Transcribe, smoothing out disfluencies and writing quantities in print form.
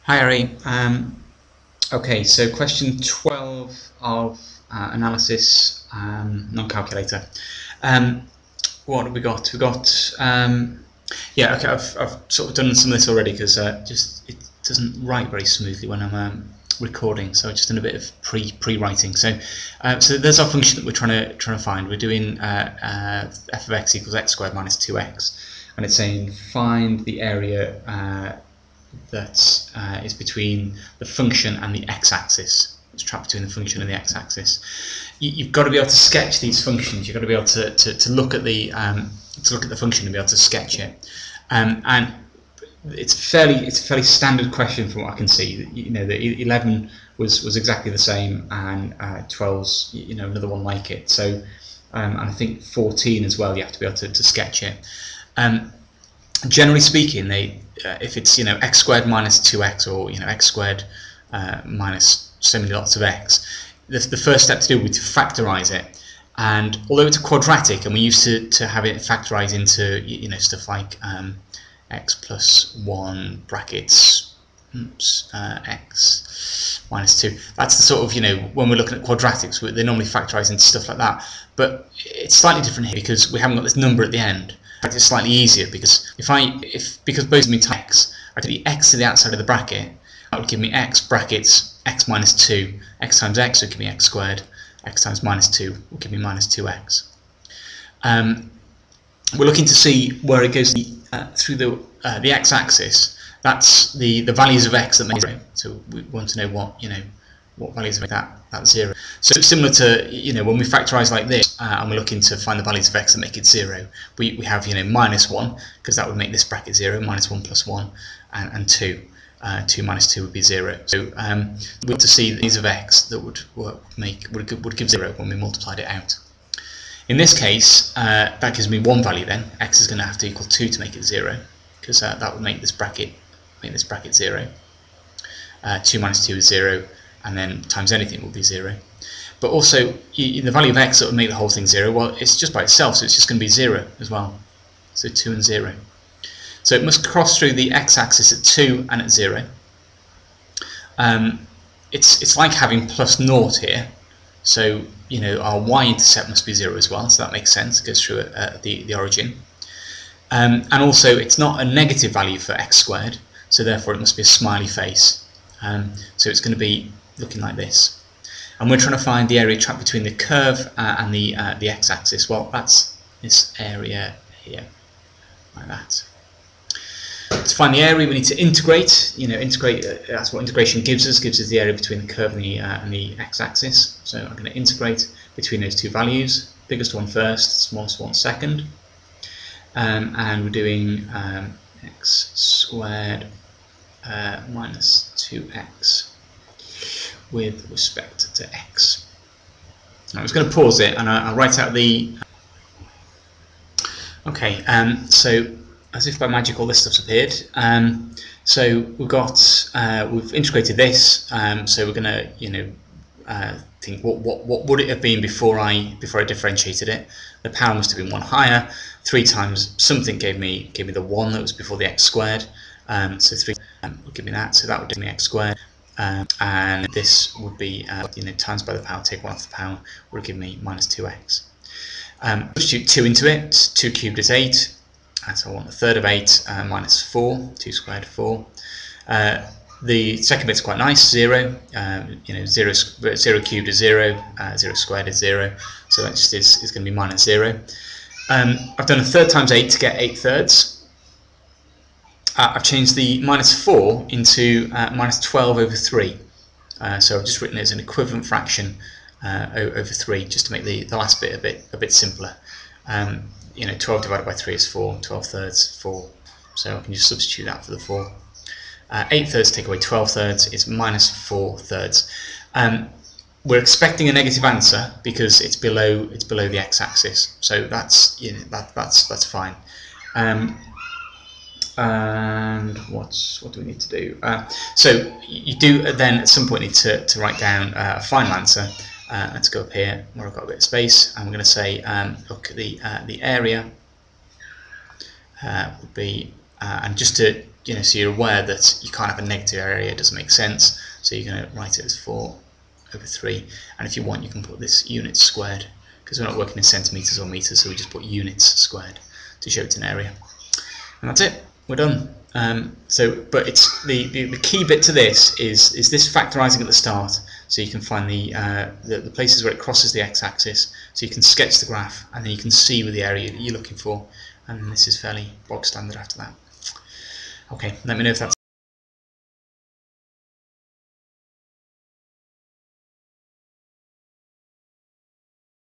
Hi, Ari. Okay, so question 12 of analysis, non-calculator. Um, what have we got? Yeah, okay, I've sort of done some of this already because just it doesn't write very smoothly when I'm recording, so I've just done a bit of pre-writing. So there's our function that we're trying to find. We're doing f of x equals x squared minus 2x, and it's saying find the area that is between the function and the x-axis. It's trapped between the function and the x-axis. You've got to be able to sketch these functions. You've got to be able to look at the function and be able to sketch it. And it's a fairly standard question from what I can see. You know, the 11 was exactly the same, and 12's another one like it. So and I think 14 as well. You have to be able to sketch it. Generally speaking, if it's x squared minus 2x, or x squared minus so many lots of x, the first step to do would be to factorize it. And although it's a quadratic, and we used to have it factorize into stuff like x plus 1 brackets x minus 2. That's the sort of when we're looking at quadratics, they normally factorize into stuff like that. But it's slightly different here because we haven't got this number at the end. In fact, it's slightly easier because because both of me type x, I could the x to the outside of the bracket. That would give me x brackets x minus 2. X times x would give me x squared. X times minus 2 will give me minus 2x. We're looking to see where it goes through the x-axis. That's the values of x that make 0. So we want to know what values make that 0. So it's similar to when we factorize like this, and we're looking to find the values of x that make it 0. We have minus 1, because that would make this bracket 0. Minus 1 plus 1, and 2. 2 minus 2 would be 0. So we want to see the values of x that would give 0 when we multiplied it out. In this case, that gives me one value. Then x is going to have to equal 2 to make it 0, because that would make this bracket 0. 2 minus 2 is 0, and then times anything will be 0. But also, the value of x that would make the whole thing 0, well, it's just by itself, so it's just going to be 0 as well. So 2 and 0. So it must cross through the x-axis at 2 and at 0. It's like having plus 0 here. So our y-intercept must be 0 as well, so that makes sense. It goes through the origin. And also, it's not a negative value for x squared, so therefore it must be a smiley face. So it's going to be looking like this. And we're trying to find the area trapped between the curve and the x-axis. Well, that's this area here, like that. To find the area, we need to integrate. That's what integration gives us. Gives us the area between the curve and the x-axis. So I'm going to integrate between those two values. Biggest one first, smallest one second. And we're doing x squared minus 2x with respect to x. I'm just going to pause it, and I'll write out the. Okay. So, as if by magic, all this stuff's appeared. So we've integrated this. So we're going to think what would it have been before I differentiated it. The power must have been 1 higher. 3 times something gave me the 1 that was before the x squared. So 3 will give me that. So that would give me x squared. And this would be times by the power, take 1 off the power, would give me minus 2x. Substitute 2 into it. 2 cubed is 8. So I want a third of 8 minus 4. 2 squared 4. The second bit's quite nice. 0. 0 cubed is 0. 0 squared is 0. So that just is going to be minus 0. I've done a third times 8 to get 8 thirds. I've changed the minus 4 into minus 12 over 3. So I've just written it as an equivalent fraction over 3, just to make the last bit a bit simpler. 12 divided by 3 is 4. 12 thirds, 4. So I can just substitute that for the 4. 8 thirds take away 12 thirds is minus 4 thirds. We're expecting a negative answer because it's below the x-axis. So that's that's fine. And what do we need to do? So you do then at some point need to write down a final answer. Let's go up here where I've got a bit of space, and we're going to say, look, the area would be, and just to so you're aware that you can't have a negative area, it doesn't make sense, so you're going to write it as 4/3, and if you want you can put this units squared, because we're not working in centimetres or metres, so we just put units squared to show it's an area. And that's it, we're done. But it's the key bit to this is this factorising at the start, so you can find the places where it crosses the x-axis, so you can sketch the graph, and then you can see with the area that you're looking for, and this is fairly bog standard after that. Okay, let me know if that's